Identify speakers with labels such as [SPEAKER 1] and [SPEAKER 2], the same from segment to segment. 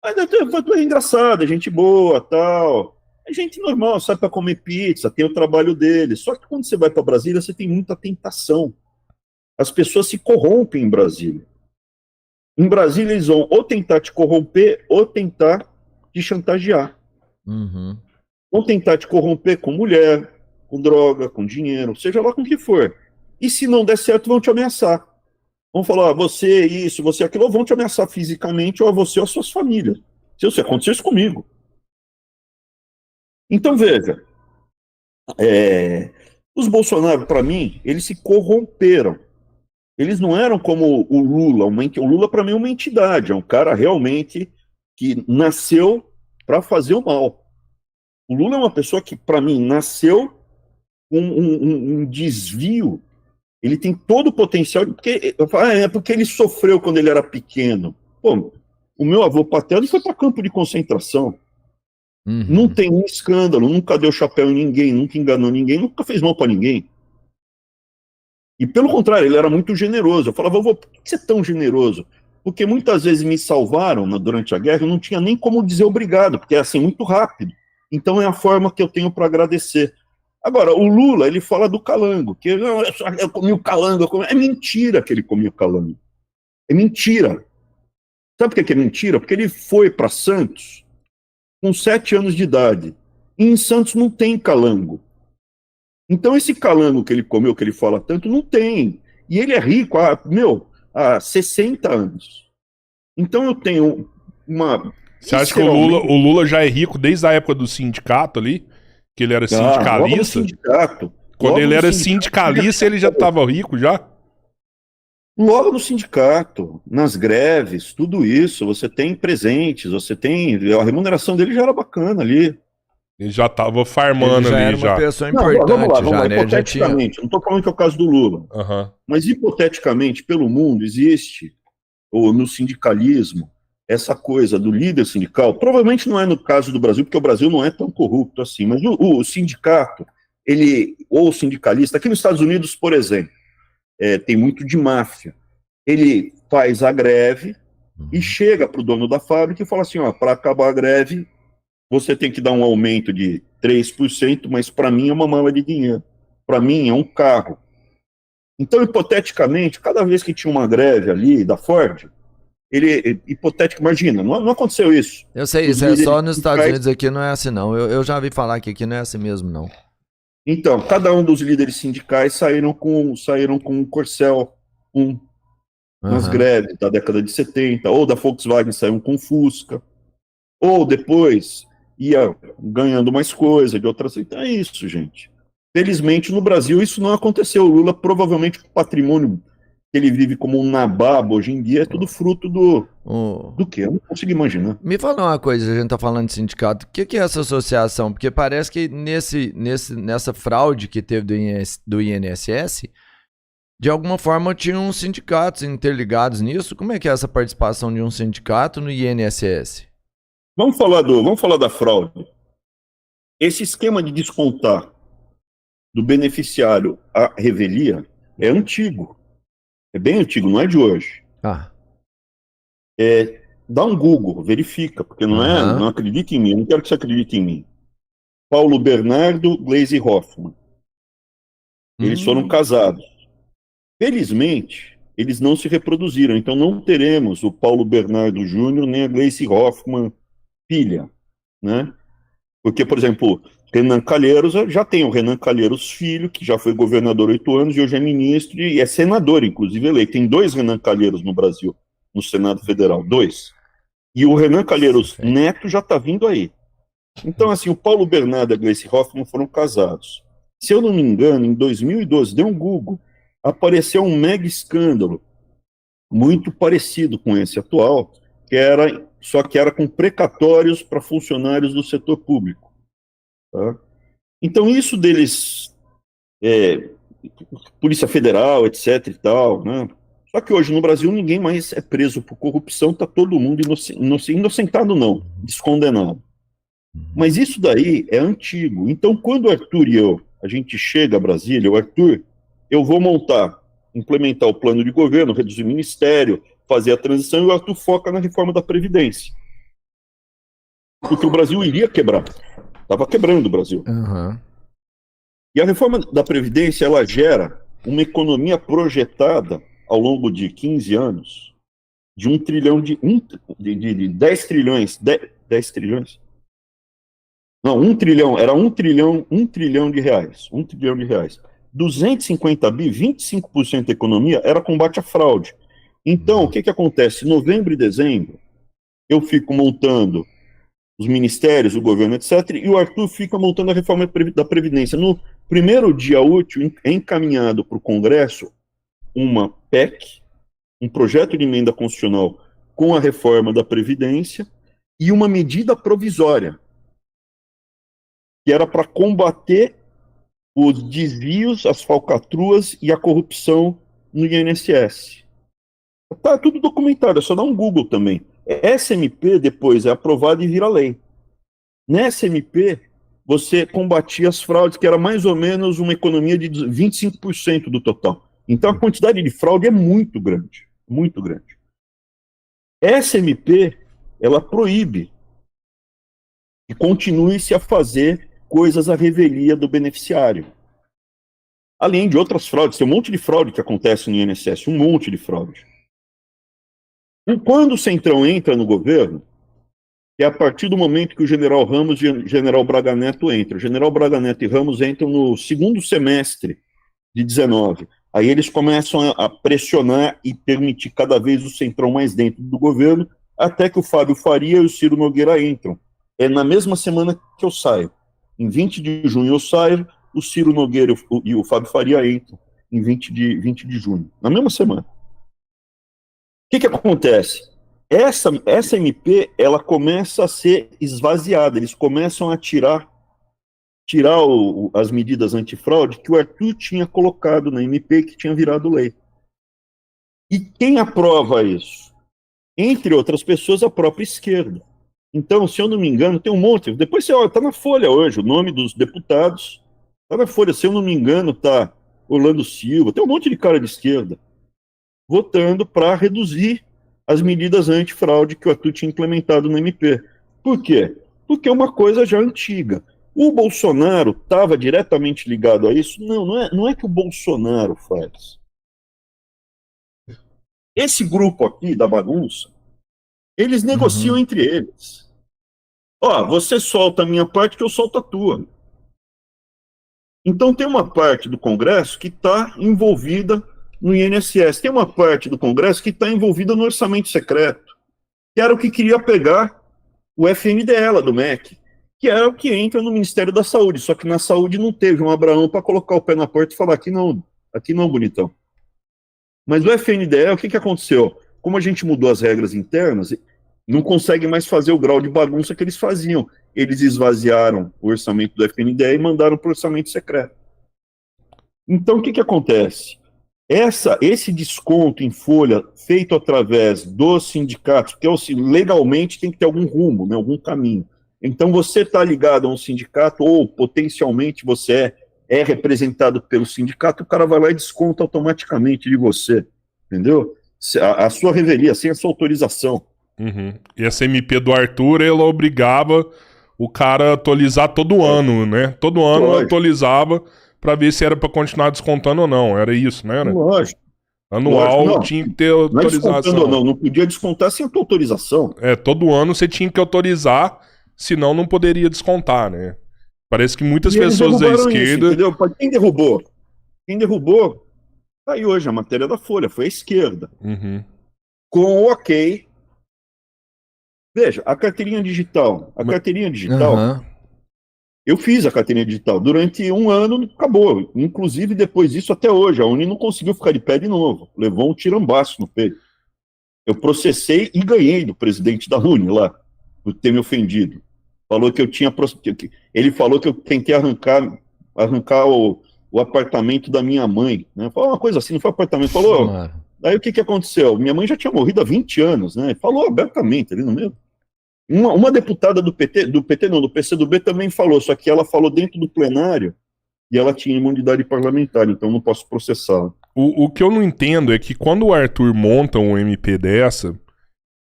[SPEAKER 1] Mas é engraçado, é gente boa, tal. É gente normal, sai para comer pizza, tem o trabalho dele. Só que quando você vai para Brasília, você tem muita tentação. As pessoas se corrompem em Brasília. Em Brasília, eles vão ou tentar te corromper ou tentar te chantagear.
[SPEAKER 2] Uhum.
[SPEAKER 1] Vão tentar te corromper com mulher, com droga, com dinheiro, seja lá com o que for. E se não der certo, vão te ameaçar. Vão falar, você isso, você aquilo, ou vão te ameaçar fisicamente, ou a você ou as suas famílias. Se isso acontecesse comigo. Então, veja, os Bolsonaro, para mim, eles se corromperam. Eles não eram como o Lula. O Lula, para mim, é uma entidade, é um cara realmente que nasceu para fazer o mal. O Lula é uma pessoa que, para mim, nasceu com um desvio. Ele tem todo o potencial. É porque ele sofreu quando ele era pequeno. Pô, o meu avô paterno foi para campo de concentração. Não tem um escândalo, nunca deu chapéu em ninguém, nunca enganou ninguém, nunca fez mal para ninguém. E pelo contrário, ele era muito generoso. Eu falava, vô, por que você é tão generoso? Porque muitas vezes me salvaram durante a guerra, eu não tinha nem como dizer obrigado, porque é assim, muito rápido. Então é a forma que eu tenho para agradecer. Agora, o Lula, ele fala do calango, que não, eu comi o calango. É mentira que ele comia o calango. É mentira. Sabe por que é mentira? Porque ele foi para Santos com 7 anos de idade. E em Santos não tem calango. Então, esse calango que ele comeu, que ele fala tanto, não tem. E ele é rico há 60 anos. Então, eu tenho uma.
[SPEAKER 3] Você acha que o Lula já é rico desde a época do sindicato ali? Que ele era sindicalista?
[SPEAKER 1] Logo no sindicato.
[SPEAKER 3] Quando ele era sindicalista, ele já estava rico já?
[SPEAKER 1] Logo no sindicato, nas greves, tudo isso. Você tem presentes, você tem. A remuneração dele já era bacana ali.
[SPEAKER 3] Ele já estava farmando
[SPEAKER 2] já
[SPEAKER 3] ali,
[SPEAKER 2] era
[SPEAKER 3] já.
[SPEAKER 2] uma pessoa importante,
[SPEAKER 1] vamos lá,
[SPEAKER 2] né?
[SPEAKER 1] Hipoteticamente, não estou falando que é o caso do Lula, mas hipoteticamente, pelo mundo, existe, ou no sindicalismo, essa coisa do líder sindical. Provavelmente não é no caso do Brasil, porque o Brasil não é tão corrupto assim, mas o sindicato, ou o sindicalista, aqui nos Estados Unidos, por exemplo, tem muito de máfia. Ele faz a greve e chega para o dono da fábrica e fala assim, ó, para acabar a greve, você tem que dar um aumento de 3%, mas para mim é uma mala de dinheiro. Para mim é um carro. Então, hipoteticamente, cada vez que tinha uma greve ali da Ford, imagina, não aconteceu isso.
[SPEAKER 2] Eu sei, isso é só nos Estados Unidos, aqui não é assim não. Eu já vi falar que aqui não é assim mesmo, não.
[SPEAKER 1] Então, cada um dos líderes sindicais saíram com um Corcel 1 nas greves da década de 70, ou da Volkswagen saiu com Fusca, ou depois ia ganhando mais coisa de outras. Então é isso, gente. Felizmente, no Brasil, isso não aconteceu. O Lula, provavelmente, o patrimônio que ele vive como um nababo hoje em dia é tudo fruto do quê? Eu não consigo imaginar.
[SPEAKER 2] Me fala uma coisa, a gente tá falando de sindicato. O que é essa associação? Porque parece que nessa fraude que teve do INSS, de alguma forma tinham sindicatos interligados nisso. Como é que é essa participação de um sindicato no INSS?
[SPEAKER 1] Vamos falar da fraude. Esse esquema de descontar do beneficiário a revelia é antigo. É bem antigo, não é de hoje. Dá um Google, verifica, porque não acredita em mim, eu não quero que você acredite em mim. Paulo Bernardo, Gleisi Hoffmann. Eles foram casados. Felizmente, eles não se reproduziram, então não teremos o Paulo Bernardo Júnior nem a Gleisi Hoffmann filha, né? Porque, por exemplo, Renan Calheiros, já tem o Renan Calheiros filho, que já foi governador 8 anos e hoje é ministro e é senador, inclusive, eleito. Tem 2 Renan Calheiros no Brasil, no Senado Federal, 2. E o Renan Calheiros neto já está vindo aí. Então, assim, o Paulo Bernardo e a Gleisi Hoffmann foram casados. Se eu não me engano, em 2012, deu um Google, apareceu um mega escândalo, muito parecido com esse atual, só que era com precatórios para funcionários do setor público. Tá? Então, isso deles, Polícia Federal, etc. e tal, né? Só que hoje no Brasil ninguém mais é preso por corrupção, está todo mundo inocentado não, descondenado. Mas isso daí é antigo. Então, quando o Arthur e a gente chega a Brasília, o Arthur, eu vou implementar o plano de governo, reduzir o ministério, fazer a transição, e o Arthur foca na reforma da Previdência. porque o Brasil iria quebrar. Estava quebrando o Brasil.
[SPEAKER 2] Aham.
[SPEAKER 1] E a reforma da Previdência, ela gera uma economia projetada ao longo de 15 anos de 1 trilhão de 10 trilhões, 10 trilhões? Não, 1 trilhão, era 1 trilhão de reais, 1 trilhão de reais. 250 bi, 25% da economia era combate à fraude. Então, o que que acontece? Em novembro e dezembro, eu fico montando os ministérios, o governo, etc., e o Arthur fica montando a reforma da Previdência. No primeiro dia útil, é encaminhado para o Congresso uma PEC, um projeto de emenda constitucional com a reforma da Previdência e uma medida provisória, que era para combater os desvios, as falcatruas e a corrupção no INSS. Está tudo documentado, é só dar um Google também. Essa MP depois é aprovada e vira lei. Nessa MP, você combatia as fraudes, que era mais ou menos uma economia de 25% do total. Então a quantidade de fraude é muito grande, muito grande. Essa MP, ela proíbe que continue-se a fazer coisas à revelia do beneficiário. Além de outras fraudes, tem um monte de fraude que acontece no INSS, um monte de fraude. E quando o Centrão entra no governo, é a partir do momento que o general Ramos e o general Braga Neto entram. O general Braga Neto e Ramos entram no segundo semestre de 19. Aí eles começam a pressionar e permitir cada vez o Centrão mais dentro do governo, até que o Fábio Faria e o Ciro Nogueira entram. É na mesma semana que eu saio. Em 20 de junho eu saio, o Ciro Nogueira e o Fábio Faria entram em 20 de junho. Na mesma semana. O que acontece? Essa MP, ela começa a ser esvaziada, eles começam a tirar as medidas antifraude que o Arthur tinha colocado na MP, que tinha virado lei. E quem aprova isso? Entre outras pessoas, a própria esquerda. Então, se eu não me engano, tem um monte, depois você olha, está na Folha hoje, o nome dos deputados, está na Folha, se eu não me engano, está Orlando Silva, tem um monte de cara de esquerda, votando para reduzir as medidas antifraude que o Arthur tinha implementado no MP. Por quê? Porque é uma coisa já antiga. O Bolsonaro estava diretamente ligado a isso? Não é que o Bolsonaro faz. Esse grupo aqui da bagunça, eles negociam entre eles. Ó, você solta a minha parte que eu solto a tua. Então tem uma parte do Congresso que está envolvida no INSS. Tem uma parte do Congresso que está envolvida no orçamento secreto, que era o que queria pegar o FNDE do MEC, que era o que entra no Ministério da Saúde, só que na saúde não teve um Abraão para colocar o pé na porta e falar aqui não, bonitão. Mas o FNDE, o que aconteceu? Como a gente mudou as regras internas, não consegue mais fazer o grau de bagunça que eles faziam. Eles esvaziaram o orçamento do FNDE e mandaram para o orçamento secreto. Então, o que acontece? Esse desconto em folha feito através dos sindicatos, porque legalmente tem que ter algum rumo, né, algum caminho. Então você está ligado a um sindicato ou potencialmente você é representado pelo sindicato, o cara vai lá e desconta automaticamente de você, entendeu? A sua revelia, sem a sua autorização.
[SPEAKER 3] Uhum. E essa MP do Arthur, ela obrigava o cara a atualizar todo ano, né? Todo ano atualizava para ver se era para continuar descontando ou não. Era isso, né?
[SPEAKER 1] Lógico.
[SPEAKER 3] Anual não, tinha que ter autorização.
[SPEAKER 1] Não podia descontar sem a tua autorização.
[SPEAKER 3] Todo ano você tinha que autorizar, senão não poderia descontar, né? Parece que muitas pessoas da esquerda...
[SPEAKER 1] Isso, quem derrubou? Quem derrubou? Tá aí hoje a matéria da Folha, foi a esquerda.
[SPEAKER 3] Uhum.
[SPEAKER 1] Com o ok. Veja, a carteirinha digital. Eu fiz a carteirinha digital. Durante um ano, acabou. Inclusive, depois disso, até hoje, a Uni não conseguiu ficar de pé de novo. Levou um tirambaço no peito. Eu processei e ganhei do presidente da Uni lá, por ter me ofendido. Falou que eu tinha... Ele falou que eu tentei arrancar o apartamento da minha mãe. Né? Falou uma coisa assim, não foi apartamento. Falou... Aí o que aconteceu? Minha mãe já tinha morrido há 20 anos, né? Falou abertamente ali no meio. Uma deputada do PCdoB também falou, só que ela falou dentro do plenário e ela tinha imunidade parlamentar, então não posso processá-la.
[SPEAKER 3] O que eu não entendo é que quando o Arthur monta um MP dessa,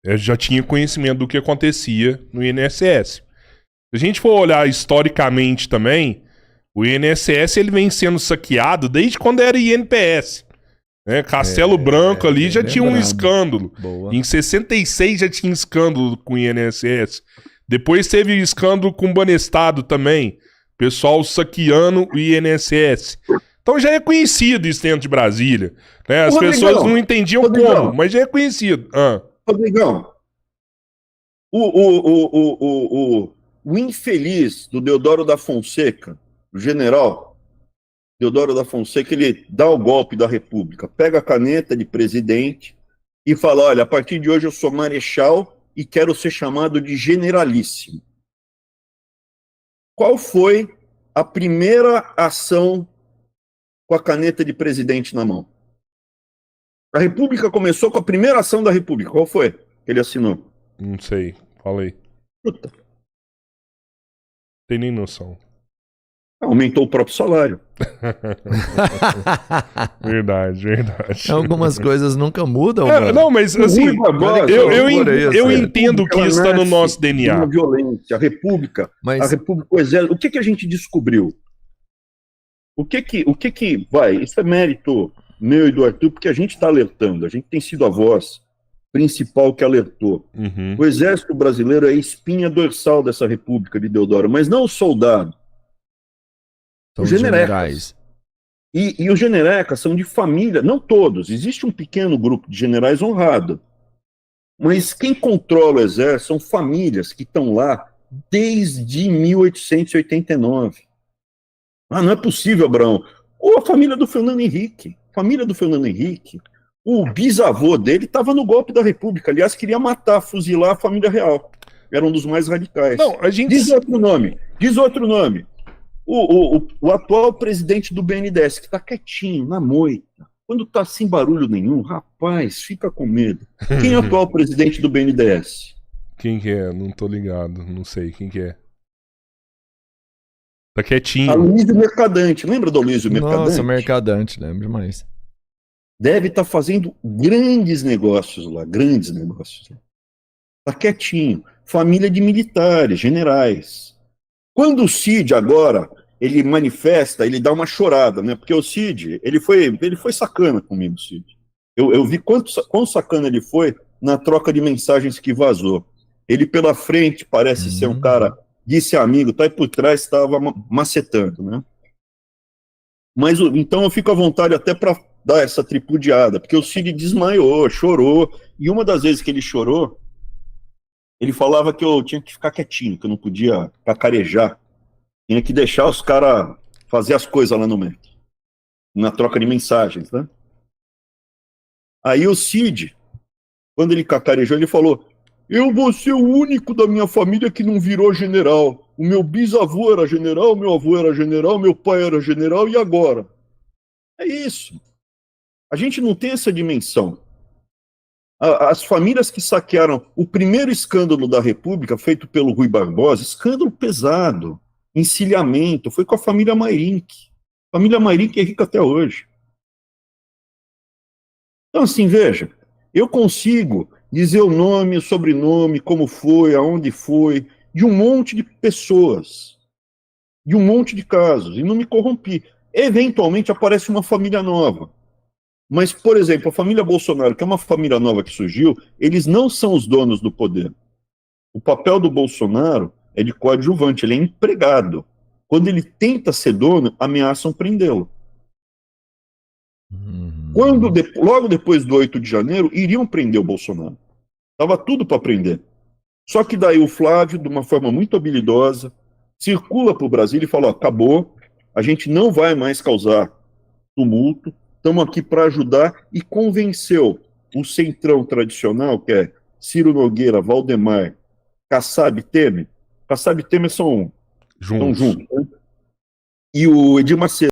[SPEAKER 3] já tinha conhecimento do que acontecia no INSS. Se a gente for olhar historicamente também, o INSS ele vem sendo saqueado desde quando era INPS. Né? Castelo Branco ali já tinha um escândalo.
[SPEAKER 2] Boa.
[SPEAKER 3] Em 66 já tinha escândalo com o INSS. Depois teve escândalo com o Banestado também. Pessoal saqueando o INSS. Então já é conhecido isso dentro de Brasília. Né? As pessoas não entendiam como, mas já é conhecido.
[SPEAKER 1] Rodrigão, o infeliz do Deodoro da Fonseca, o general Deodoro da Fonseca, ele dá o golpe da República, pega a caneta de presidente e fala, olha, a partir de hoje eu sou marechal e quero ser chamado de generalíssimo. Qual foi a primeira ação com a caneta de presidente na mão? A República começou com a primeira ação da República. Qual foi que ele assinou?
[SPEAKER 3] Não sei, falei.
[SPEAKER 1] Puta.
[SPEAKER 3] Tem nem noção.
[SPEAKER 1] Aumentou o próprio salário.
[SPEAKER 3] Verdade.
[SPEAKER 2] Algumas coisas nunca mudam, mano.
[SPEAKER 3] Não, mas assim, eu entendo que isso está no nosso DNA.
[SPEAKER 1] Uma violência, a República, o Exército. O que a gente descobriu? O que vai? Isso é mérito meu e do Arthur, porque a gente está alertando, a gente tem sido a voz principal que alertou.
[SPEAKER 3] Uhum.
[SPEAKER 1] O Exército Brasileiro é a espinha dorsal dessa República de Deodoro, mas não o soldado.
[SPEAKER 2] São
[SPEAKER 1] os generais. E os generecas são de família, não todos, existe um pequeno grupo de generais honrado, mas quem controla o Exército são famílias que estão lá desde 1889. Não é possível, Abraão. Ou a família do Fernando Henrique. O bisavô dele estava no golpe da República. Aliás, queria matar, fuzilar a família real. Era um dos mais radicais.
[SPEAKER 3] Não, a gente...
[SPEAKER 1] Diz outro nome. O atual presidente do BNDES, que está quietinho, na moita. Quando está sem barulho nenhum, rapaz, fica com medo. Quem é o atual presidente do BNDES?
[SPEAKER 3] Quem que é? Não tô ligado. Não sei quem que é. Tá quietinho.
[SPEAKER 1] Aloysio Mercadante. Lembra do Aloysio Mercadante?
[SPEAKER 2] Nossa, Mercadante, lembro mais.
[SPEAKER 1] Deve estar fazendo grandes negócios lá. Tá quietinho. Família de militares, generais. Quando o Cid agora, ele manifesta, ele dá uma chorada, né? Porque o Cid, ele foi sacana comigo, Cid. Eu vi quão sacana ele foi na troca de mensagens que vazou. Ele pela frente parece ser um cara, disse amigo, tá aí por trás, estava macetando, né? Mas então eu fico à vontade até para dar essa tripudiada, porque o Cid desmaiou, chorou, e uma das vezes que ele chorou, ele falava que eu tinha que ficar quietinho, que eu não podia cacarejar, tinha que deixar os caras fazer as coisas lá no meio, na troca de mensagens, né? Aí o Cid, quando ele cacarejou, ele falou, eu vou ser o único da minha família que não virou general. O meu bisavô era general, meu avô era general, meu pai era general, e agora? É isso. A gente não tem essa dimensão. As famílias que saquearam o primeiro escândalo da República, feito pelo Rui Barbosa, escândalo pesado, encilhamento, foi com a família Mayrink. A família Mayrink é rica até hoje. Então, assim, veja, eu consigo dizer o nome, o sobrenome, como foi, aonde foi, de um monte de pessoas, de um monte de casos, e não me corrompi. Eventualmente aparece uma família nova. Mas, por exemplo, a família Bolsonaro, que é uma família nova que surgiu, eles não são os donos do poder. O papel do Bolsonaro é de coadjuvante, ele é empregado. Quando ele tenta ser dono, ameaçam prendê-lo. Logo depois do 8 de janeiro, iriam prender o Bolsonaro. Estava tudo para prender. Só que daí o Flávio, de uma forma muito habilidosa, circula para o Brasil e fala, acabou, a gente não vai mais causar tumulto, estamos aqui para ajudar, e convenceu o centrão tradicional, que é Ciro Nogueira, Valdemar, Kassab e Temer. Kassab e Temer são juntos, né? E o Edir Macedo.